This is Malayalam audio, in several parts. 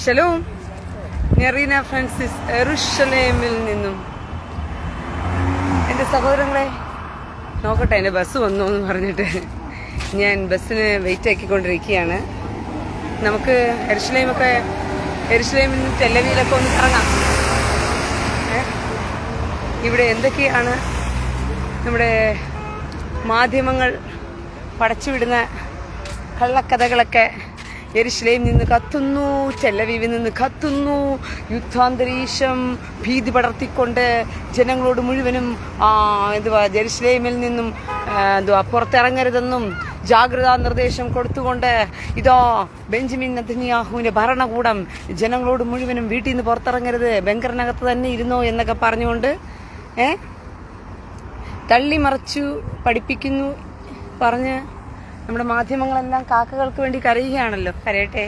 ഷലോം. നെറീന ഫ്രാൻസിസ് യെരുശലേമിൽ നിന്നും. എൻ്റെ സഹോദരങ്ങളെ നോക്കട്ടെ, എൻ്റെ ബസ് വന്നു എന്ന് പറഞ്ഞിട്ട് ഞാൻ ബസ്സിന് വെയിറ്റ് ആക്കിക്കൊണ്ടിരിക്കുകയാണ്. നമുക്ക് യെരുശലേമിൽ നിന്ന് ടെല്ലവിയിലൊക്കെ ഒന്ന് ഇറങ്ങാം. ഇവിടെ എന്തൊക്കെയാണ് നമ്മുടെ മാധ്യമങ്ങൾ പടച്ചുവിടുന്ന കള്ളക്കഥകളൊക്കെ. യെരുശലേമിൽ നിന്ന് കത്തുന്നു, ടെല്ലവീവിൽ നിന്ന് കത്തുന്നു, യുദ്ധാന്തരീക്ഷം ഭീതി പടർത്തിക്കൊണ്ട് ജനങ്ങളോട് മുഴുവനും യെരുശലേമിൽ നിന്നും പുറത്തിറങ്ങരുതെന്നും ജാഗ്രതാ നിർദ്ദേശം കൊടുത്തുകൊണ്ട് ഇതാ ബെഞ്ചമിൻ നെതന്യാഹുവിന്റെ ഭരണകൂടം ജനങ്ങളോട് മുഴുവനും വീട്ടിൽ നിന്ന് പുറത്തിറങ്ങരുത്, ബങ്കറിനകത്ത് തന്നെ ഇരുന്നോ എന്നൊക്കെ പറഞ്ഞുകൊണ്ട് തള്ളിമറിച്ചു പഠിപ്പിക്കുന്നു പറഞ്ഞ് നമ്മുടെ മാധ്യമങ്ങളെല്ലാം കാക്കകൾക്ക് വേണ്ടി കരയുകയാണല്ലോ. കരയട്ടെ,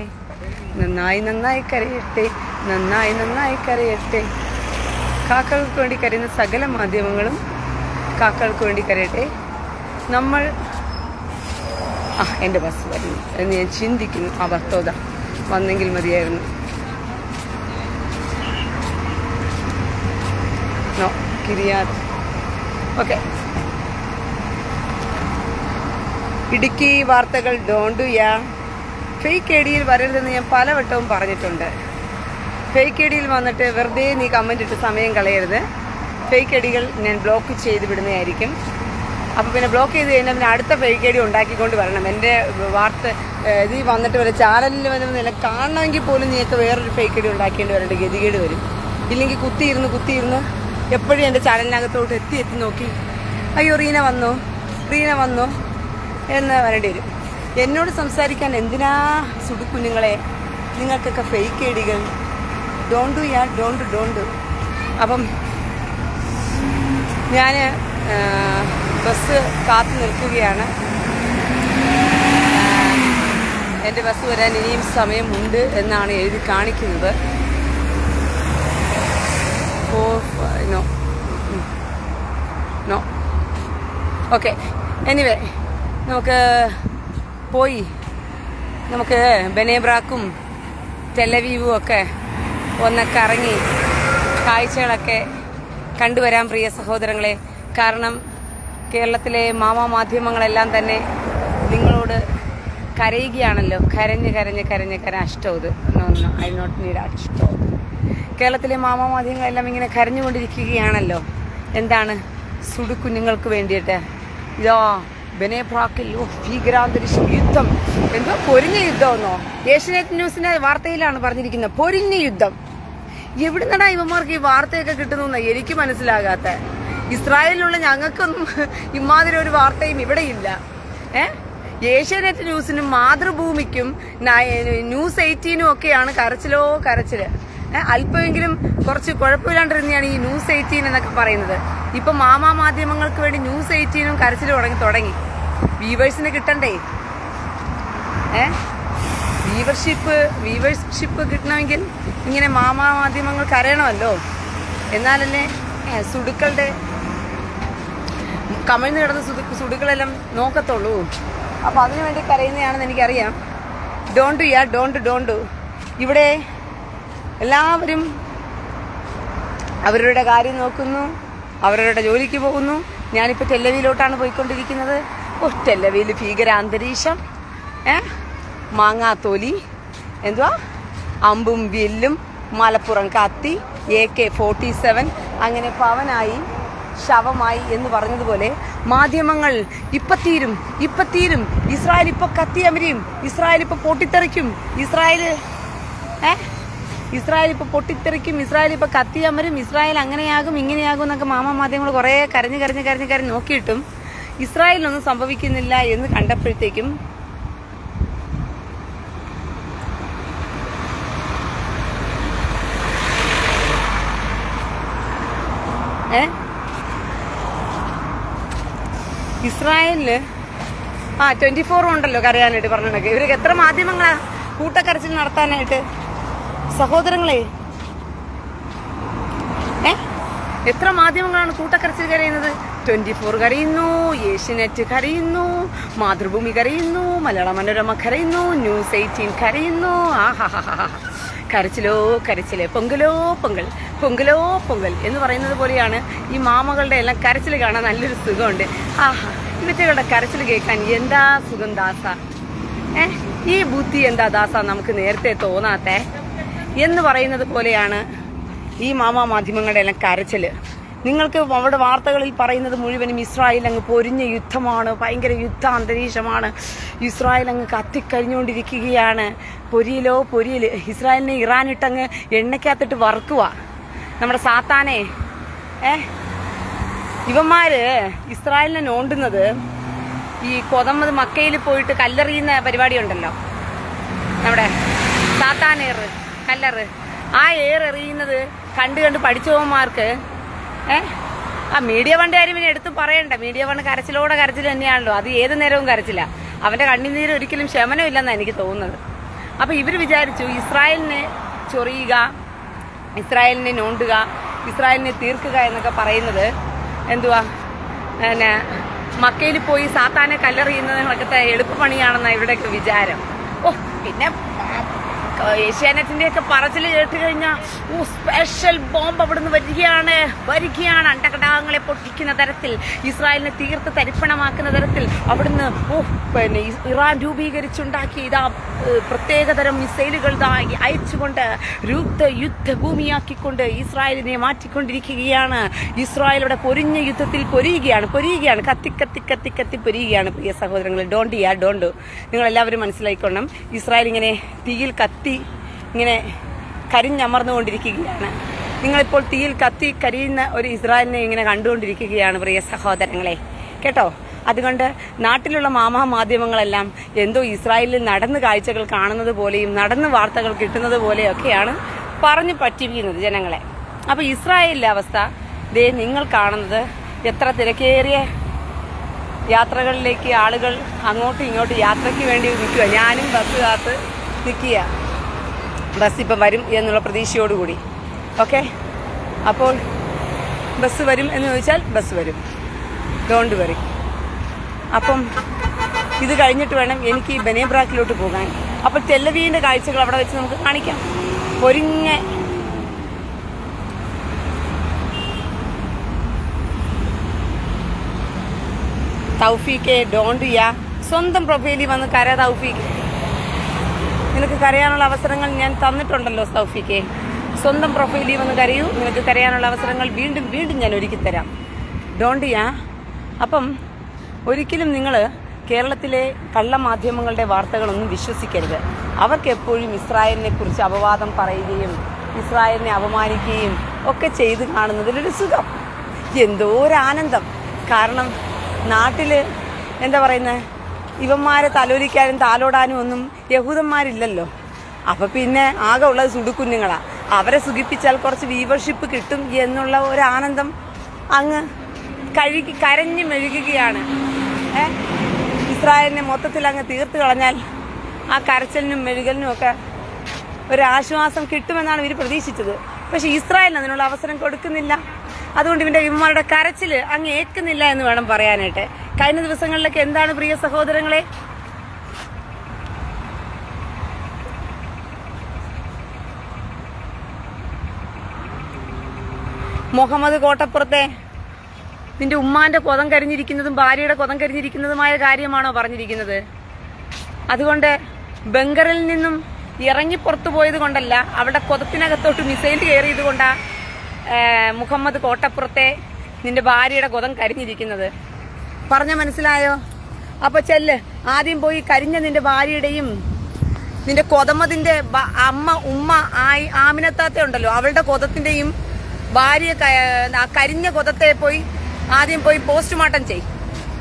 നന്നായി നന്നായി കരയട്ടെ, നന്നായി നന്നായി കരയട്ടെ. കാക്കകൾക്ക് വേണ്ടി കരയുന്ന സകല മാധ്യമങ്ങളും കാക്കകൾക്ക് വേണ്ടി കരയട്ടെ. നമ്മൾ എൻ്റെ ബസ് വരുന്നു എന്ന് ഞാൻ ചിന്തിക്കുന്നു. ആ ഭക്തോദ വന്നെങ്കിൽ മതിയായിരുന്നു. കിരിയാത്. ഓക്കെ, ഇടുക്കി വാർത്തകൾ ഡോണ്ട് യാ. ഫേക്ക് ഐ ഡിയിൽ വരരുതെന്ന് ഞാൻ പലവട്ടവും പറഞ്ഞിട്ടുണ്ട്. ഫേക്ക് ഐ ഡിയിൽ വന്നിട്ട് വെറുതെ നീ കമൻ്റ് ഇട്ട് സമയം കളയരുത്. ഫേക്ക് ഐ ഡികൾ ഞാൻ ബ്ലോക്ക് ചെയ്ത് വിടുന്നതായിരിക്കും. അപ്പോൾ പിന്നെ ബ്ലോക്ക് ചെയ്ത് കഴിഞ്ഞാൽ പിന്നെ അടുത്ത ഫേക്ക് ഐ ഡി ഉണ്ടാക്കിക്കൊണ്ട് വരണം. എൻ്റെ വാർത്ത ഇത് വന്നിട്ട് വരെ ചാനലിൽ വന്നില്ല കാണണമെങ്കിൽ പോലും നീക്ക് വേറൊരു ഫേക്ക് ഐ ഡി ഉണ്ടാക്കേണ്ടി വരേണ്ട ഗതികേട് വരും. ഇല്ലെങ്കിൽ കുത്തിയിരുന്ന് എപ്പോഴും എൻ്റെ ചാനലിനകത്തോട്ട് എത്തി നോക്കി അയ്യോ റീന വന്നോ എന്ന് വരേണ്ടി വരും. എന്നോട് സംസാരിക്കാൻ എന്തിനാ സുടുക്കുഞ്ഞുങ്ങളെ നിങ്ങൾക്കൊക്കെ ഫേക്ക് ഐ ഡികൾ? Don't do. അപ്പം ഞാൻ ബസ് കാത്തു നിൽക്കുകയാണ്. എൻ്റെ ബസ് വരാൻ ഇനിയും സമയമുണ്ട് എന്നാണ് എഴുതി കാണിക്കുന്നത്. No okay. എനിവേ നമുക്ക് ബനേബ്രാക്കും ടെല്ലവീവും ഒക്കെ ഒന്ന് കറങ്ങി കാഴ്ചകളൊക്കെ കണ്ടുവരാം പ്രിയ സഹോദരങ്ങളെ. കാരണം കേരളത്തിലെ മാധ്യമങ്ങളെല്ലാം തന്നെ നിങ്ങളോട് കരയുകയാണല്ലോ. കരഞ്ഞ് അഷ്ടോത്. ഐ നോട്ട് നീഡ് അഷ്ടോത്. കേരളത്തിലെ മാധ്യമങ്ങളെല്ലാം ഇങ്ങനെ കരഞ്ഞുകൊണ്ടിരിക്കുകയാണല്ലോ. എന്താണ്? സുടുക്കുഞ്ഞുങ്ങൾക്ക് വേണ്ടിയിട്ട്. ഇതോ ബനേബ്രാക്കിൽ ഭീകരാന്തരീക്ഷം, യുദ്ധം. എന്തോ പൊരിഞ്ഞ യുദ്ധമെന്നോ? ഏഷ്യാനെറ്റ് ന്യൂസിന്റെ വാർത്തയിലാണ് പറഞ്ഞിരിക്കുന്നത്. പൊരിഞ്ഞ യുദ്ധം. എവിടുന്നടാ ഇവന്മാർക്ക് ഈ വാർത്തയൊക്കെ കിട്ടുന്ന എനിക്ക് മനസ്സിലാകാത്ത. ഇസ്രായേലിലുള്ള ഞങ്ങൾക്കൊന്നും ഇമാതിരി ഒരു വാർത്തയും ഇവിടെ ഇല്ല. ഏഷ്യാനെറ്റ് ന്യൂസിനും മാതൃഭൂമിക്കും ന്യൂസ് 18 ഒക്കെയാണ് കരച്ചില്. അല്പമെങ്കിലും കുറച്ച് കുഴപ്പമില്ലാണ്ടിരുന്നാണ് ഈ ന്യൂസ് 18 എന്നൊക്കെ പറയുന്നത്. ഇപ്പൊ മാധ്യമങ്ങൾക്ക് വേണ്ടി ന്യൂസ് 18 കരച്ചിൽ തുടങ്ങി. വ്യൂവേഴ്സിന് കിട്ടണ്ടേ? വ്യൂവർഷിപ്പ് കിട്ടണമെങ്കിൽ ഇങ്ങനെ മാധ്യമങ്ങൾ കരയണമല്ലോ. എന്നാലല്ലേ സുടുക്കളുടെ കമിഴ്ന്ന് കിടന്ന സുടുക്കളെല്ലാം നോക്കത്തുള്ളൂ. അപ്പൊ അതിനുവേണ്ടി കരയുന്നതാണെന്ന് എനിക്കറിയാം. ഡോണ്ട്. ഇവിടെ എല്ലാവരും അവരുടെ കാര്യം നോക്കുന്നു, അവരവരുടെ ജോലിക്ക് പോകുന്നു. ഞാനിപ്പോൾ ടെല്ലവിയിലോട്ടാണ് പോയിക്കൊണ്ടിരിക്കുന്നത്. ടെല്ലവിയിൽ ഭീകരാന്തരീക്ഷം, മാങ്ങാത്തോലി, അമ്പും വില്ലും, മലപ്പുറം കത്തി, AK-47, അങ്ങനെ പവനായി ശവമായി എന്ന് പറഞ്ഞതുപോലെ മാധ്യമങ്ങൾ ഇപ്പത്തീരും. ഇസ്രായേൽ ഇപ്പൊ കത്തിയമരും, ഇസ്രായേൽ ഇപ്പൊ പൊട്ടിത്തെറിക്കും, ഇസ്രായേൽ ഇപ്പൊ പൊട്ടിത്തെറിക്കും, ഇസ്രായേൽ ഇപ്പൊ കത്തിയമരും, ഇസ്രായേൽ അങ്ങനെയാകും ഇങ്ങനെയാകും എന്നൊക്കെ മാധ്യമങ്ങൾ കുറെ കരഞ്ഞ് നോക്കിയിട്ടും ഇസ്രായേലിനൊന്നും സംഭവിക്കുന്നില്ല എന്ന് കണ്ടപ്പോഴത്തേക്കും ഇസ്രായേലിന് 24 ഉണ്ടല്ലോ കരയാനായിട്ട് പറഞ്ഞിട്ടൊക്കെ. ഇവർക്ക് എത്ര മാധ്യമങ്ങളാ കൂട്ടക്കരച്ചിൽ നടത്താനായിട്ട്? സഹോദരങ്ങളെ, എത്ര മാധ്യമങ്ങളാണ് കൂട്ടക്കരച്ചിൽ കരയുന്നത്? 24 കരയുന്നു, ഏഷ്യനെറ്റ് കരയുന്നു, മാതൃഭൂമി കരയുന്നു, മലയാള മനോരമ കരയുന്നു, ന്യൂസ് 18 കരയുന്നു. കരച്ചിലോ കരച്ചില്, പൊങ്കലോ പൊങ്കൽ, പൊങ്കലോ പൊങ്കൽ എന്ന് പറയുന്നത് പോലെയാണ് ഈ മാമകളുടെ എല്ലാം കരച്ചിൽ കാണാൻ നല്ലൊരു സുഖമുണ്ട്. ആഹാ, ഇവറ്റകളുടെ കരച്ചിൽ കേൾക്കാൻ എന്താ സുഖം ദാസ. ഈ ബുദ്ധി എന്താ ദാസ നമുക്ക് നേരത്തെ തോന്നാത്തെ എന്ന് പറയുന്നത് പോലെയാണ് ഈ മാധ്യമങ്ങളുടെ എല്ലാം കരച്ചില്. നിങ്ങൾക്ക് അവിടെ വാർത്തകളിൽ പറയുന്നത് മുഴുവനും ഇസ്രായേൽ അങ്ങ് പൊരിഞ്ഞ യുദ്ധമാണ്, ഭയങ്കര യുദ്ധ അന്തരീക്ഷമാണ്, ഇസ്രായേൽ അങ്ങ് കത്തിക്കഴിഞ്ഞുകൊണ്ടിരിക്കുകയാണ്, പൊരിയിലോ പൊരിയിൽ. ഇസ്രായേലിനെ ഇറാനിട്ടങ്ങ് എണ്ണയ്ക്കകത്തിട്ട് വറുക്കുക നമ്മുടെ സാത്താനെ. ഇവന്മാര് ഇസ്രായേലിനെ നോണ്ടുന്നത് ഈ കൊതമ്മത് മക്കയിൽ പോയിട്ട് കല്ലെറിയുന്ന പരിപാടി ഉണ്ടല്ലോ, നമ്മുടെ സാത്താൻ കല്ലറ്. ആ എറിയുന്നത് കണ്ട് പഠിച്ചവന്മാർക്ക് ആ മീഡിയ ഫണ്ട് കാര്യം പിന്നെ എടുത്ത് പറയണ്ട. മീഡിയ ഫണ്ട് കരച്ചിലോടെ കരച്ചിൽ തന്നെയാണല്ലോ, അത് ഏത് നേരവും കരച്ചില്ല. അവന്റെ കണ്ണുനീര് ഒരിക്കലും ശമനമില്ലെന്നാണ് എനിക്ക് തോന്നുന്നത്. അപ്പൊ ഇവർ വിചാരിച്ചു ഇസ്രായേലിനെ ചൊറിയുക, ഇസ്രായേലിനെ നോണ്ടുക, ഇസ്രായേലിനെ തീർക്കുക എന്നൊക്കെ പറയുന്നത് എന്തുവാ, പിന്നെ മക്കയിൽ പോയി സാത്താനെ കല്ലെറിയുന്നതൊക്കെ എളുപ്പപ്പണിയാണെന്നാണ് ഇവിടെയൊക്കെ വിചാരം. പിന്നെ ഏഷ്യാനെറ്റിന്റെ ഒക്കെ പറച്ചിൽ കേട്ട് കഴിഞ്ഞാൽ സ്പെഷ്യൽ ബോംബ് അവിടുന്ന് വരികയാണ്. അണ്ടകടാകങ്ങളെ പൊട്ടിക്കുന്ന തരത്തിൽ, ഇസ്രായേലിനെ തീർത്ത് തരിപ്പണമാക്കുന്ന തരത്തിൽ അവിടുന്ന് പിന്നെ ഇറാൻ രൂപീകരിച്ചുണ്ടാക്കി ഇതാ പ്രത്യേകതരം മിസൈലുകൾ അയച്ചുകൊണ്ട് യുദ്ധഭൂമിയാക്കിക്കൊണ്ട് ഇസ്രായേലിനെ മാറ്റിക്കൊണ്ടിരിക്കുകയാണ്. ഇസ്രായേൽ ഇവിടെ പൊരിഞ്ഞ യുദ്ധത്തിൽ പൊരിയുകയാണ്, കത്തി പൊരിയുകയാണ്. പ്രിയ സഹോദരങ്ങൾ, ഡോണ്ട് നിങ്ങളെല്ലാവരും മനസ്സിലായിക്കൊള്ളണം. ഇസ്രായേൽ ഇങ്ങനെ തീയിൽ ഇങ്ങനെ കരിഞ്ഞമർന്നുകൊണ്ടിരിക്കുകയാണ്. നിങ്ങളിപ്പോൾ തീയിൽ കരിയുന്ന ഒരു ഇസ്രായേലിനെ ഇങ്ങനെ കണ്ടുകൊണ്ടിരിക്കുകയാണ് പ്രിയ സഹോദരങ്ങളെ, കേട്ടോ. അതുകൊണ്ട് നാട്ടിലുള്ള മാധ്യമങ്ങളെല്ലാം എന്തോ ഇസ്രായേലിൽ നടന്ന് കാഴ്ചകൾ കാണുന്നത് പോലെയും നടന്ന് വാർത്തകൾ കിട്ടുന്നത് പോലെയൊക്കെയാണ് പറഞ്ഞു പറ്റിപ്പിക്കുന്നത് ജനങ്ങളെ. അപ്പൊ ഇസ്രായേലിലെ അവസ്ഥ ദേ നിങ്ങൾ കാണുന്നത്. എത്ര തിരക്കേറിയ യാത്രകളിലേക്ക് ആളുകൾ അങ്ങോട്ടും ഇങ്ങോട്ടും യാത്രയ്ക്ക് വേണ്ടി നിൽക്കുക. ഞാനും ബസ് കാത്ത് നിൽക്കുക, ബസ് ഇപ്പം വരും എന്നുള്ള പ്രതീക്ഷയോടുകൂടി. ഓക്കെ, അപ്പോൾ ബസ് വരും എന്ന് ചോദിച്ചാൽ ബസ് വരും, ഡോണ്ട് വരി. അപ്പം ഇത് കഴിഞ്ഞിട്ട് വേണം എനിക്ക് ഈ ബനേബ്രാക്കിലോട്ട് പോകാൻ. അപ്പോൾ ടെല്ലവീവിന്റെ കാഴ്ചകൾ അവിടെ വെച്ച് നമുക്ക് കാണിക്കാം. പൊരിഞ്ഞ തൗഫീക്കെ, ഡോണ്ട് യാ, സ്വന്തം പ്രൊഫൈലിൽ വന്ന് കര തൗഫീക്ക്. നിനക്ക് കരയാനുള്ള അവസരങ്ങൾ ഞാൻ തന്നിട്ടുണ്ടല്ലോ തൗഫീക്കെ. സ്വന്തം പ്രൊഫൈലിൽ വന്ന് കരയൂ. നിനക്ക് കരയാനുള്ള അവസരങ്ങൾ വീണ്ടും ഞാൻ ഒരുക്കി തരാം. ഡോണ്ട് യാ. അപ്പം ഒരിക്കലും നിങ്ങൾ കേരളത്തിലെ കള്ളമാധ്യമങ്ങളുടെ വാർത്തകളൊന്നും വിശ്വസിക്കരുത്. അവർക്ക് എപ്പോഴും ഇസ്രായേലിനെ കുറിച്ച് അപവാദം പറയുകയും ഇസ്രായേലിനെ അപമാനിക്കുകയും ഒക്കെ ചെയ്ത് കാണുന്നതിലൊരു സുഖം, എന്തോ ഒരു ആനന്ദം. കാരണം നാട്ടിൽ എന്താ പറയുന്നത്, ഇവന്മാരെ തലോലിക്കാനും താലോടാനും ഒന്നും യഹൂദന്മാരില്ലല്ലോ. അപ്പൊ പിന്നെ ആകെ ഉള്ളത് സുടുക്കുഞ്ഞുങ്ങളാ. അവരെ സുഖിപ്പിച്ചാൽ കുറച്ച് വ്യൂവർഷിപ്പ് കിട്ടും എന്നുള്ള ഒരു ആനന്ദം അങ്ങ് കരഞ്ഞു മെഴുകുകയാണ്. ഇസ്രായേലിനെ മൊത്തത്തിൽ അങ്ങ് തീർത്ത് കളഞ്ഞാൽ ആ കരച്ചിലിനും മെഴുകലിനും ഒക്കെ ഒരു ആശ്വാസം കിട്ടുമെന്നാണ് ഇവർ പ്രതീക്ഷിച്ചത്. പക്ഷെ ഇസ്രായേലിന് അതിനുള്ള അവസരം കൊടുക്കുന്നില്ല. അതുകൊണ്ട് ഇവന്മാരുടെ കരച്ചിൽ അങ്ങ് ഏൽക്കുന്നില്ല എന്ന് വേണം പറയാനായിട്ട്. കഴിഞ്ഞ ദിവസങ്ങളിലൊക്കെ എന്താണ് പ്രിയ സഹോദരങ്ങളെ, മുഹമ്മദ് കോട്ടപ്പുറത്തെ നിന്റെ ഉമ്മാന്റെ കൊതം കരിഞ്ഞിരിക്കുന്നതും ഭാര്യയുടെ കൊതം കരിഞ്ഞിരിക്കുന്നതുമായ കാര്യമാണോ പറഞ്ഞിരിക്കുന്നത്? അതുകൊണ്ട് ബംഗറിൽ നിന്നും ഇറങ്ങി പുറത്തു പോയത് കൊണ്ടല്ല, അവിടെ കൊതത്തിനകത്തോട്ട് മിസൈൽ കയറിയത് കൊണ്ടാ മുഹമ്മദ് കോട്ടപ്പുറത്തെ നിന്റെ ഭാര്യയുടെ കൊതം കരിഞ്ഞിരിക്കുന്നത്. പറഞ്ഞ മനസ്സിലായോ? അപ്പൊ ചെല്ല്, ആദ്യം പോയി കരിഞ്ഞ നിന്റെ ഭാര്യയുടെയും നിന്റെ കൊതമതിന്റെ ഉമ്മ ആമിനത്താത്ത ഉണ്ടല്ലോ, അവളുടെ കൊതത്തിന്റെയും ഭാര്യ കരിഞ്ഞ കൊതത്തെ ആദ്യം പോയി പോസ്റ്റ്മോർട്ടം ചെയ്.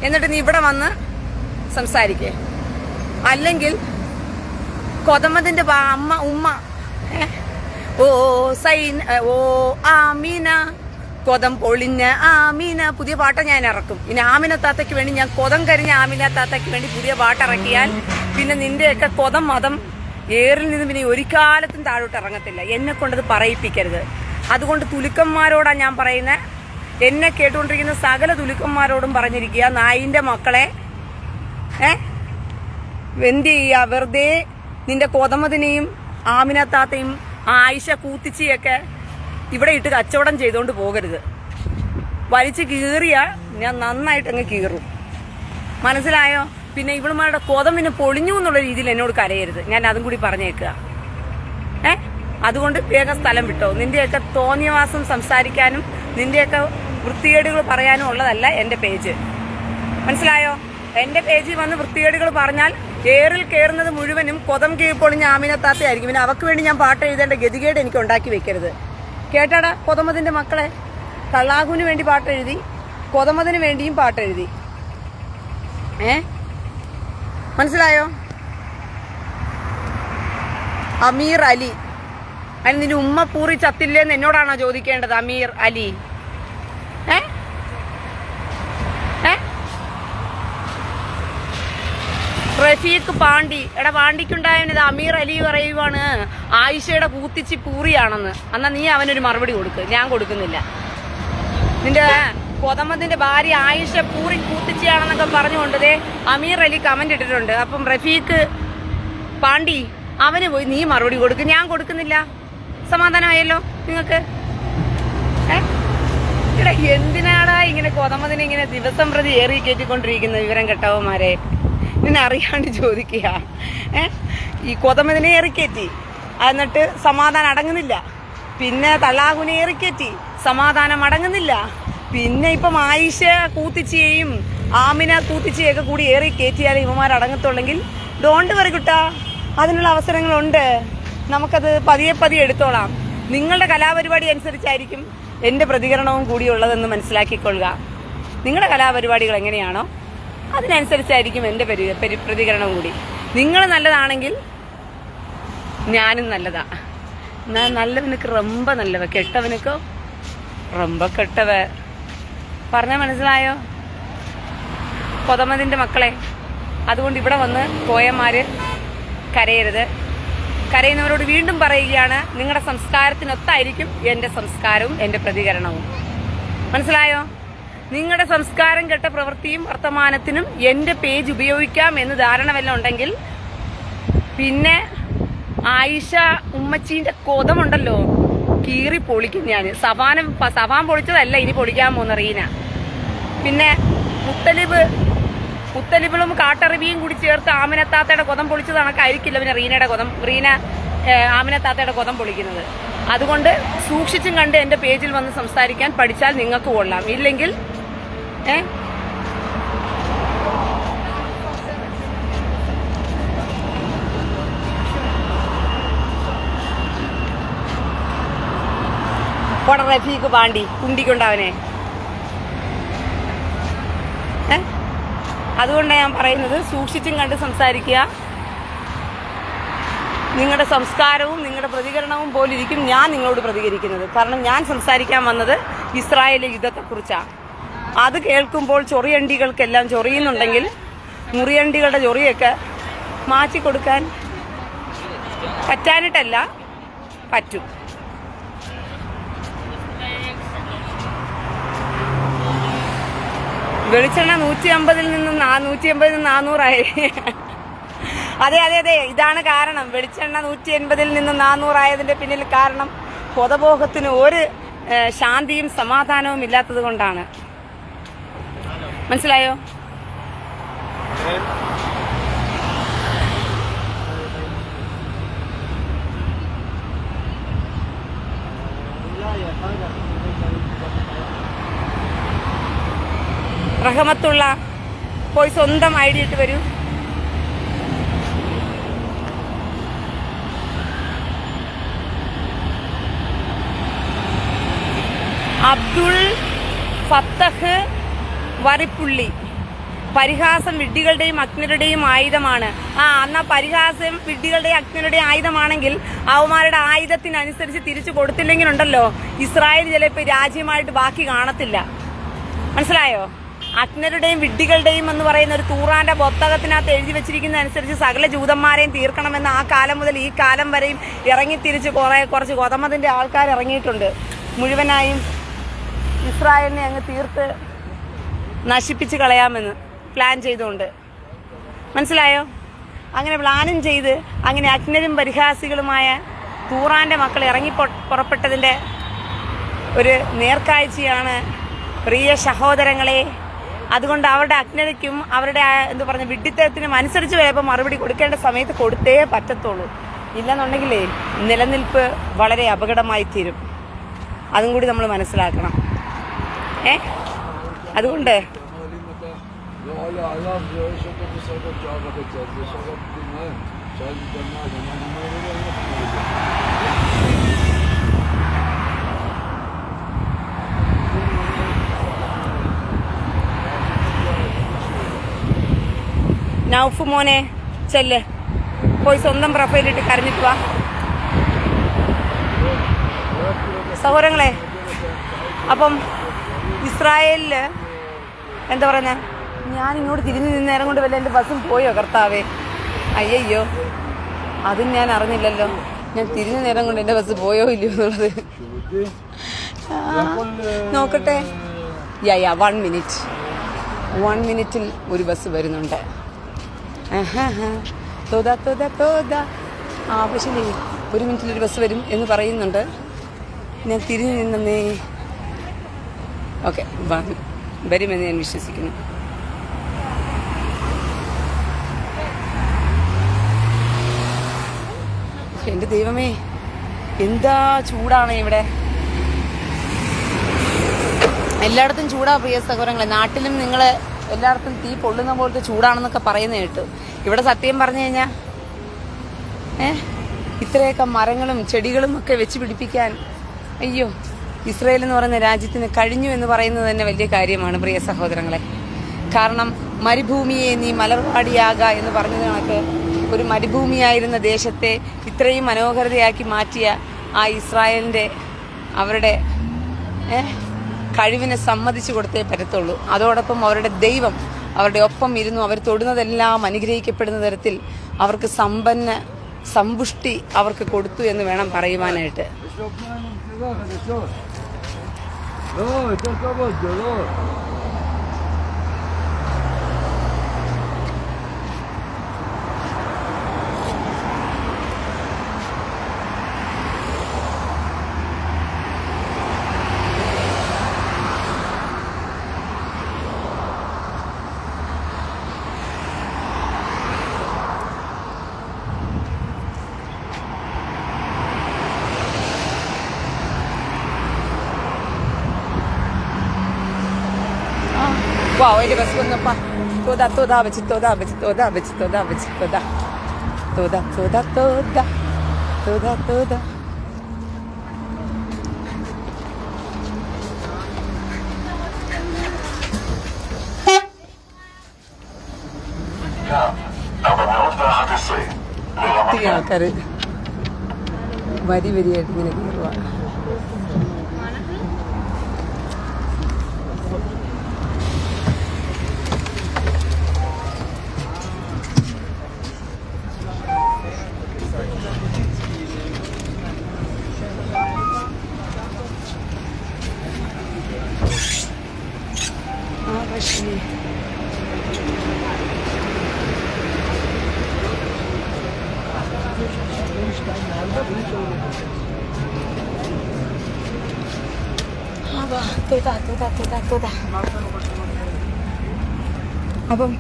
എന്നിട്ട് നീ ഇവിടെ വന്ന് സംസാരിക്കേ. അല്ലെങ്കിൽ കൊതമതിന്റെ ഉമ്മ ആമീന, കൊതം പൊളിഞ്ഞ ആമീന, പുതിയ പാട്ട ഞാൻ ഇറക്കും. ഇനി ആമിനത്താത്തയ്ക്ക് വേണ്ടി ഞാൻ കൊതം കരിഞ്ഞ ആമിനത്താത്തയ്ക്ക് വേണ്ടി പുതിയ പാട്ടിറക്കിയാൽ പിന്നെ നിന്റെയൊക്കെ കൊതം മതം ഏറിൽ നിന്ന് പിന്നെ ഒരു കാലത്തും താഴോട്ട് ഇറങ്ങത്തില്ല. എന്നെ കൊണ്ടത് പറയിപ്പിക്കരുത്. അതുകൊണ്ട് തുലുക്കന്മാരോടാ ഞാൻ പറയുന്നത്, എന്നെ കേട്ടുകൊണ്ടിരിക്കുന്ന സകല തുലുക്കന്മാരോടും പറഞ്ഞിരിക്കുക, നായിന്റെ മക്കളെ എന്ത് ചെയ്യുക, വെറുതെ നിന്റെ കൊതമതിനെയും ആമിനത്താത്തയും ആയിഷ കൂത്തിച്ചിയൊക്കെ ഇവിടെ ഇട്ട് കച്ചവടം ചെയ്തുകൊണ്ട് പോകരുത്. വലിച്ച് കീറിയാ ഞാൻ നന്നായിട്ട് അങ്ങ് കീറും. മനസ്സിലായോ? പിന്നെ ഇവളുമാരുടെ കൊതമിന് പൊളിഞ്ഞു എന്നുള്ള രീതിയിൽ എന്നോട് കരയരുത്. ഞാൻ അതും കൂടി പറഞ്ഞേക്കുക. അതുകൊണ്ട് വേഗം സ്ഥലം വിട്ടോ. നിന്റെയൊക്കെ തോന്നിയവാസം സംസാരിക്കാനും നിന്റെയൊക്കെ വൃത്തികേടുകൾ പറയാനും ഉള്ളതല്ല എന്റെ പേജ്. മനസ്സിലായോ? എന്റെ പേജിൽ വന്ന് വൃത്തികേടുകൾ പറഞ്ഞാൽ ഏറിൽ കയറുന്നത് മുഴുവനും കൊതം പൊളിഞ്ഞ ആമിനത്താത്തയായിരിക്കും. പിന്നെ അവക്ക് വേണ്ടി ഞാൻ പാട്ട് എഴുതേണ്ട ഗതികേട് എനിക്ക് ഉണ്ടാക്കി വെക്കരുത്. കേട്ടാടാ കൊതമതിന്റെ മക്കളെ. തള്ളാഹുവിന് വേണ്ടി പാട്ടെഴുതി, കൊതമതിന് വേണ്ടിയും പാട്ടെഴുതി. മനസ്സിലായോ? അമീർ അലി, അതിന് നിന്റെ ഉമ്മ പൂറി ചത്തില്ലേന്ന് എന്നോടാണോ ചോദിക്കേണ്ടത്? അമീർ അലി റഫീഖ് പാണ്ടി. എടാ പാണ്ടിക്കുണ്ടായത് അമീർ അലി പറയുവാണ് ആയിഷയുടെ കൂത്തിച്ചി പൂറിയാണെന്ന്. എന്നാ നീ അവനൊരു മറുപടി കൊടുക്ക്. ഞാൻ കൊടുക്കുന്നില്ല. നിന്റെ കൊതമതിന്റെ ഭാര്യ ആയിഷ പൂറി കൂത്തിച്ചിയാണെന്നൊക്കെ പറഞ്ഞുകൊണ്ടതേ അമീർ അലി കമന്റ് ഇട്ടിട്ടുണ്ട്. അപ്പം റഫീഖ് പാണ്ടി അവന് പോയി നീ മറുപടി കൊടുക്ക്. ഞാൻ കൊടുക്കുന്നില്ല. സമാധാനമായല്ലോ നിങ്ങൾക്ക്? എടാ എന്തിനാടാ ഇങ്ങനെ കൊതമതിനെ ഇങ്ങനെ ദിവസം പ്രതി ഏറി കയറ്റിക്കൊണ്ടിരിക്കുന്ന വിവരം കെട്ടവന്മാരെ? നിന്നെ അറിയാണ്ട് ചോദിക്കുക. ഈ കൊതമതിനെ ഏറിക്കയറ്റി, എന്നിട്ട് സമാധാനം അടങ്ങുന്നില്ല. പിന്നെ തള്ളാഹുവിനെ ഏറിക്കയറ്റി, സമാധാനം അടങ്ങുന്നില്ല. പിന്നെ ഇപ്പം ആയിഷ കൂത്തിച്ചിയെയും ആമിന കൂത്തിച്ചിയൊക്കെ കൂടി ഏറി കയറ്റിയാൽ ഇവന്മാർ അടങ്ങത്തുള്ളെങ്കിൽ ഡോണ്ട് വറി കുട്ടാ, അതിനുള്ള അവസരങ്ങളുണ്ട്. നമുക്കത് പതിയെ പതിയെ എടുത്തോളാം. നിങ്ങളുടെ കലാപരിപാടി അനുസരിച്ചായിരിക്കും എൻ്റെ പ്രതികരണവും കൂടിയുള്ളതെന്ന് മനസ്സിലാക്കിക്കൊള്ളുക. നിങ്ങളുടെ കലാപരിപാടികൾ എങ്ങനെയാണോ അതിനനുസരിച്ചായിരിക്കും എൻ്റെ പ്രതികരണവും കൂടി. നിങ്ങൾ നല്ലതാണെങ്കിൽ ഞാനും നല്ലതാ. നല്ലവനക്ക് റൊമ്പ നല്ലവ, കെട്ടവനക്കോ റൊമ്പ കെട്ടവ. പറഞ്ഞാൽ മനസ്സിലായോ കൊതമതിൻ്റെ മക്കളെ? അതുകൊണ്ട് ഇവിടെ വന്ന് പോയമാര് കരയരുത്. കരയുന്നവരോട് വീണ്ടും പറയുകയാണ്, നിങ്ങളുടെ സംസ്കാരത്തിനൊത്തായിരിക്കും എൻ്റെ സംസ്കാരവും എൻ്റെ പ്രതികരണവും. മനസ്സിലായോ? നിങ്ങളുടെ സംസ്കാരം കെട്ട പ്രവൃത്തിയും വർത്തമാനത്തിനും എൻ്റെ പേജ് ഉപയോഗിക്കാം എന്ന് ധാരണ വല്ലതും ഉണ്ടെങ്കിൽ പിന്നെ ആയിഷ ഉമ്മച്ചീൻ്റെ കൊതമുണ്ടല്ലോ കീറി പൊളിക്കും ഞാൻ. സഫാൻ പൊളിച്ചതല്ല ഇനി പൊളിക്കാൻ പോകുന്ന റീന. പിന്നെ മുത്തലിബിളും കാട്ടറിവിയും കൂടി ചേർത്ത് ആമിനത്താത്തയുടെ കൊതം പൊളിച്ചത് കണക്കായിരിക്കില്ല പിന്നെ റീന ആമിനത്താത്തയുടെ കൊതം പൊളിക്കുന്നത്. അതുകൊണ്ട് സൂക്ഷിച്ചും കണ്ട് എൻ്റെ പേജിൽ വന്ന് സംസാരിക്കാൻ പഠിച്ചാൽ നിങ്ങൾക്ക് കൊള്ളാം. ഇല്ലെങ്കിൽ റഫീഖ് പാണ്ടി കുണ്ടിക്കൊണ്ടവനെ. അതുകൊണ്ടാണ് ഞാൻ പറയുന്നത്, സൂക്ഷിച്ചും കണ്ട് സംസാരിക്കുക. നിങ്ങളുടെ സംസ്കാരവും നിങ്ങളുടെ പ്രതികരണവും പോലിരിക്കും ഞാൻ നിങ്ങളോട് പ്രതികരിക്കുന്നത്. കാരണം ഞാൻ സംസാരിക്കാൻ വന്നത് ഇസ്രായേൽ യുദ്ധത്തെക്കുറിച്ചാണ്. അത് കേൾക്കുമ്പോൾ ചൊറിയണ്ടികൾക്കെല്ലാം ചൊറിയുന്നുണ്ടെങ്കിൽ മുറിയണ്ടികളുടെ ചൊറിയൊക്കെ മാറ്റിക്കൊടുക്കാൻ പറ്റാനിട്ടല്ല, പറ്റും. വെളിച്ചെണ്ണ 150 നിന്ന് 400ആയി. അതെ, ഇതാണ് കാരണം. വെളിച്ചെണ്ണ 180 നിന്ന് 400 ആയതിന്റെ പിന്നിൽ കാരണം പൊതുബോധത്തിന് ഒരു ശാന്തിയും സമാധാനവും ഇല്ലാത്തത് കൊണ്ടാണ്. മനസ്സിലായോ? റഹമത്തുള്ള പോയി സ്വന്തം ഐഡി ഇട്ട് വരൂ. അബ്ദുൾ ഫത്തഹ് വറിപ്പുള്ളി. പരിഹാസം വിഡ്ഢികളുടെയും അജ്ഞരുടെയും ആയുധമാണ്. എന്നാ പരിഹാസം വിഡ്ഢികളുടെയും അജ്ഞരുടെയും ആയുധമാണെങ്കിൽ അവന്മാരുടെ ആയുധത്തിനനുസരിച്ച് തിരിച്ചു കൊടുത്തില്ലെങ്കിലുണ്ടല്ലോ ഇസ്രായേൽ ചിലപ്പോൾ രാജ്യമായിട്ട് ബാക്കി കാണത്തില്ല. മനസ്സിലായോ? അജ്ഞരുടെയും വിഡ്ഢികളുടെയും എന്ന് പറയുന്ന ഒരു തൂറാന്റെ പുസ്തകത്തിനകത്ത് എഴുതി വെച്ചിരിക്കുന്ന അനുസരിച്ച് സകല ജൂതന്മാരെയും തീർക്കണമെന്ന് ആ കാലം മുതൽ ഈ കാലം വരെയും ഇറങ്ങിത്തിരിച്ച് കുറച്ച് കൊതമതിന്റെ ആൾക്കാർ ഇറങ്ങിയിട്ടുണ്ട്. മുഴുവനായും ഇസ്രായേലിനെ അങ്ങ് തീർത്ത് നശിപ്പിച്ച് കളയാമെന്ന് പ്ലാൻ ചെയ്തുകൊണ്ട്. മനസ്സിലായോ? അങ്ങനെ പ്ലാനും ചെയ്ത് അങ്ങനെ അജ്ഞരും പരിഹാസികളുമായ തൂറാൻ്റെ മക്കൾ പുറപ്പെട്ടതിൻ്റെ ഒരു നേർക്കാഴ്ചയാണ് പ്രിയ സഹോദരങ്ങളെ. അതുകൊണ്ട് അവരുടെ അജ്ഞതയ്ക്കും അവരുടെ എന്താ പറഞ്ഞ വിഡ്ഢിത്തത്തിനും അനുസരിച്ച് ചിലപ്പോൾ മറുപടി കൊടുക്കേണ്ട സമയത്ത് കൊടുത്തേ പറ്റത്തുള്ളൂ. ഇല്ലെന്നുണ്ടെങ്കിലേ നിലനിൽപ്പ് വളരെ അപകടമായി തീരും. അതും കൂടി നമ്മൾ മനസ്സിലാക്കണം. അതുകൊണ്ട് നൗഫ് മോനെ ചെല്ല്, പോയി സ്വന്തം പ്രൊഫൈലിട്ട് കരഞ്ഞിട്ട് വാ. സഹോദരങ്ങളെ, അപ്പം ഇസ്രായേലില് എന്താ പറയുക, ഞാൻ ഇങ്ങോട്ട് തിരിഞ്ഞു നിന്നേരം കൊണ്ട് വല്ല എൻ്റെ ബസ്സും പോയോ കർത്താവേ? അയ്യോ, അതും ഞാൻ അറിഞ്ഞില്ലല്ലോ. ഞാൻ തിരിഞ്ഞ നേരം കൊണ്ട് എൻ്റെ ബസ് പോയോ ഇല്ലയോ എന്നുള്ളത്. നോക്കട്ടെ. 1 മിനിറ്റിൽ ഒരു ബസ് വരുന്നുണ്ട്. പക്ഷേ 1 മിനിറ്റിൽ ഒരു ബസ് വരും എന്ന് പറയുന്നുണ്ട്. ഞാൻ തിരിഞ്ഞു നിന്നേ. ഓക്കെ, വരുമെന്ന് ഞാൻ വിശ്വസിക്കുന്നു. എൻ്റെ ദൈവമേ, എന്താ ചൂടാണ് ഇവിടെ. എല്ലായിടത്തും ചൂടാ പ്രിയ സഹോദരങ്ങളെ. നാട്ടിലും നിങ്ങൾ എല്ലായിടത്തും തീ പൊള്ളുന്ന പോലത്തെ ചൂടാണെന്നൊക്കെ പറയുന്ന കേട്ടു. ഇവിടെ സത്യം പറഞ്ഞു കഴിഞ്ഞാൽ ഇത്രയൊക്കെ മരങ്ങളും ചെടികളും ഒക്കെ വെച്ച് പിടിപ്പിക്കാൻ അയ്യോ, ഇസ്രായേൽ എന്ന് പറയുന്ന രാജ്യത്തിന് കഴിഞ്ഞു എന്ന് പറയുന്നത് തന്നെ വലിയ കാര്യമാണ് പ്രിയ സഹോദരങ്ങളെ. കാരണം മരുഭൂമിയെ നീ മലർവാടിയാക എന്ന് പറഞ്ഞത് കണക്ക് ഒരു മരുഭൂമിയായിരുന്ന ദേശത്തെ ഇത്രയും മനോഹരതയാക്കി മാറ്റിയ ആ ഇസ്രായേലിൻ്റെ അവരുടെ കഴിവിനെ സമ്മതിച്ചു കൊടുത്തേ പറ്റത്തുള്ളൂ. അതോടൊപ്പം അവരുടെ ദൈവം അവരുടെ ഒപ്പം ഇരുന്നു. അവർ തൊടുന്നതെല്ലാം അനുഗ്രഹിക്കപ്പെടുന്ന തരത്തിൽ അവർക്ക് സമ്പുഷ്ടി അവർക്ക് കൊടുത്തു എന്ന് വേണം പറയുവാനായിട്ട്. Wow, ele vai se tornar toda ഒത്തിരി ആൾക്കാർ വരിയായിട്ട് ഇങ്ങനെ കയറുക. അപ്പം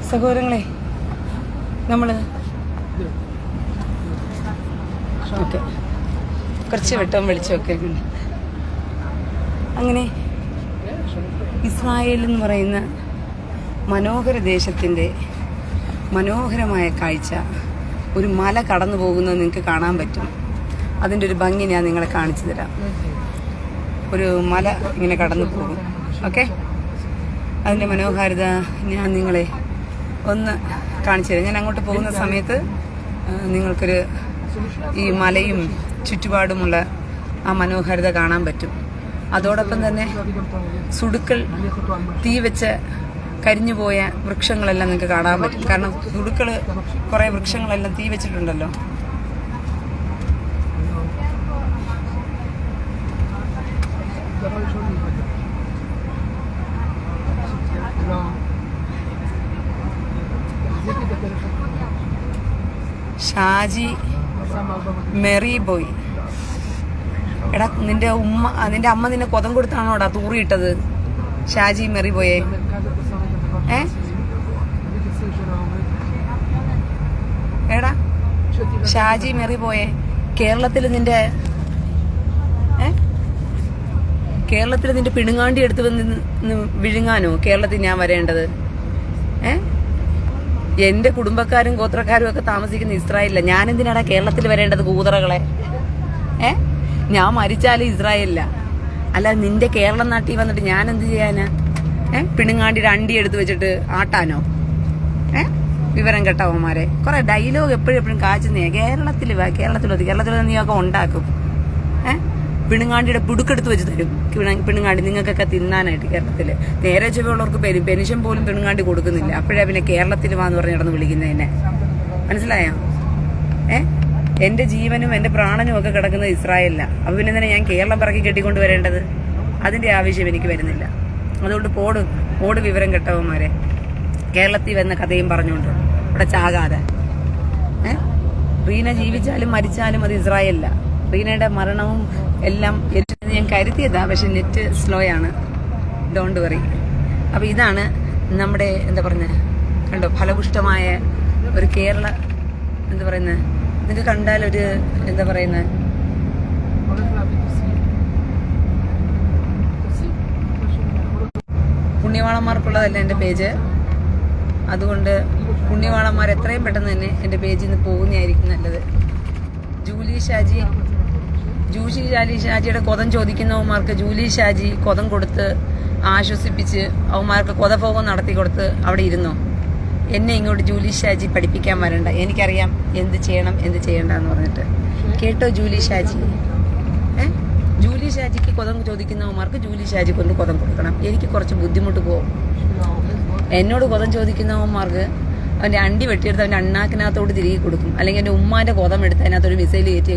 സഹോദരങ്ങളെ, നമ്മൾ ഓക്കെ കുറച്ച് വെട്ടവും വെളിച്ചമൊക്കെ ഉണ്ട്. അങ്ങനെ ഇസ്രായേൽ എന്ന് പറയുന്ന മനോഹര ദേശത്തിൻ്റെ മനോഹരമായ കാഴ്ച, ഒരു മല കടന്നു പോകുന്നത് നിങ്ങൾക്ക് കാണാൻ പറ്റും. അതിൻ്റെ ഒരു ഭംഗി ഞാൻ നിങ്ങളെ കാണിച്ചു തരാം. ഒരു മല ഇങ്ങനെ കടന്നു പോകും. ഓക്കെ, അതിൻ്റെ മനോഹാരിത ഞാൻ നിങ്ങളെ ഒന്ന് കാണിച്ചു തരാം. ഞാൻ അങ്ങോട്ട് പോകുന്ന സമയത്ത് നിങ്ങൾക്കൊരു ഈ മലയും ചുറ്റുപാടുമുള്ള ആ മനോഹാരിത കാണാൻ പറ്റും. അതോടൊപ്പം തന്നെ സുടുക്കൾ തീ വെച്ച് കരിഞ്ഞുപോയ വൃക്ഷങ്ങളെല്ലാം നിങ്ങൾക്ക് കാണാൻ പറ്റും. കാരണം സുടുക്കൾ കുറേ വൃക്ഷങ്ങളെല്ലാം തീ വെച്ചിട്ടുണ്ടല്ലോ. Shaji merry boy. എടാ നിന്റെ അമ്മ നിന്നെ കൊതം കൊടുത്താണോടാ തൂറിയിട്ടത്? ഷാജി മെറി ബോയെ എടാ ഷാജി മെറി ബോയെ, കേരളത്തിൽ നിന്റെ പിണുങ്ങാണ്ടി എടുത്ത് വന്ന് വിഴുങ്ങാനോ കേരളത്തിൽ ഞാൻ വരേണ്ടത്? എന്റെ കുടുംബക്കാരും ഗോത്രക്കാരും ഒക്കെ താമസിക്കുന്ന ഇസ്രായേലില്ല. ഞാൻ എന്തിനാടാ കേരളത്തിൽ വരേണ്ടത് കൂതറകളെ? ഞാൻ മരിച്ചാലും ഇസ്രായേലില്ല. അല്ല നിന്റെ കേരളം നാട്ടിൽ വന്നിട്ട് ഞാൻ എന്ത് ചെയ്യാനാ? പിണുങ്ങാണ്ടി അണ്ടി എടുത്ത് വെച്ചിട്ട് ആട്ടാനോ? വിവരം കേട്ടവന്മാരെ കുറെ ഡയലോഗ് എപ്പോഴും കാച്ചുന്നേ. കേരളത്തിൽ നീയൊക്കെ ഉണ്ടാക്കും. പിണുങ്ങാണ്ടിയുടെ പുടുക്കെടുത്ത് വെച്ച് തരും. പിണുങ്ങാണ്ടി നിങ്ങൾക്കൊക്കെ തിന്നാനായിട്ട് കേരളത്തില്. നേരെ ചുവയുള്ളവർക്ക് പെൻഷൻ പോലും പിണുങ്ങാണ്ടി കൊടുക്കുന്നില്ല. അപ്പോഴേ പിന്നെ കേരളത്തിൽ വാന്ന് പറഞ്ഞ് നടന്ന് വിളിക്കുന്നതിനെ. മനസ്സിലായോ? എന്റെ ജീവനും എന്റെ പ്രാണനും ഒക്കെ കിടക്കുന്നത് ഇസ്രായേലില്ല. അപ്പൊ പിന്നെ തന്നെ ഞാൻ കേരളം പിറക്കി കെട്ടിക്കൊണ്ട് വരേണ്ടത്? അതിന്റെ ആവശ്യം എനിക്ക് വരുന്നില്ല. അതുകൊണ്ട് ഓട് വിവരം കെട്ടവന്മാരെ. കേരളത്തിൽ വന്ന കഥയും പറഞ്ഞുകൊണ്ട് ഇവിടെ ചാകാതെ. റീന ജീവിച്ചാലും മരിച്ചാലും അത് ഇസ്രായേലില്ല. റീനയുടെ മരണവും എല്ലാം ഞാൻ കരുതിയതാ. പക്ഷെ നെറ്റ് സ്ലോ ആണ്. Don't worry. അപ്പൊ ഇതാണ് നമ്മുടെ എന്താ പറയുന്നത്, കണ്ടോ ഫലപുഷ്ടമായ ഒരു കേരള എന്താ പറയുന്നത്. നിങ്ങൾക്ക് കണ്ടാൽ ഒരു എന്താ പറയുന്നത്, പുണ്യവാളന്മാർക്കുള്ളതല്ല എൻ്റെ പേജ്. അതുകൊണ്ട് പുണ്യവാളന്മാർ എത്രയും പെട്ടെന്ന് തന്നെ എൻ്റെ പേജിൽ നിന്ന് പോകുന്നതായിരിക്കും നല്ലത്. ജൂലി ഷാജിയുടെ കൊതം ചോദിക്കുന്നവന്മാർക്ക് ജൂലി ഷാജി കൊതം കൊടുത്ത് ആശ്വസിപ്പിച്ച് അവന്മാർക്ക് കൊതഭോഗം നടത്തി കൊടുത്ത് അവിടെ ഇരുന്നോ. എന്നെ ഇങ്ങോട്ട് ജൂലി ഷാജി പഠിപ്പിക്കാൻ വരണ്ട. എനിക്കറിയാം എന്ത് ചെയ്യണം എന്ത് ചെയ്യണ്ട എന്ന് പറഞ്ഞിട്ട്. കേട്ടോ ജൂലി ഷാജി? ജൂലി ഷാജിക്ക് കൊതം ചോദിക്കുന്നവന്മാർക്ക് ജൂലി ഷാജി കൊണ്ട് കൊതം കൊടുക്കണം. എനിക്ക് കുറച്ച് ബുദ്ധിമുട്ട് പോകും. എന്നോട് കൊതം ചോദിക്കുന്നവന്മാർക്ക് അവൻ്റെ അണ്ടി വെട്ടിയെടുത്ത് അവൻ്റെ അണ്ണാക്കിനകത്തോട് തിരികെ കൊടുക്കും. അല്ലെങ്കിൽ എൻ്റെ ഉമ്മാൻ്റെ കൊതം എടുത്ത് അതിനകത്തൊരു മിസൈൽ കയറ്റി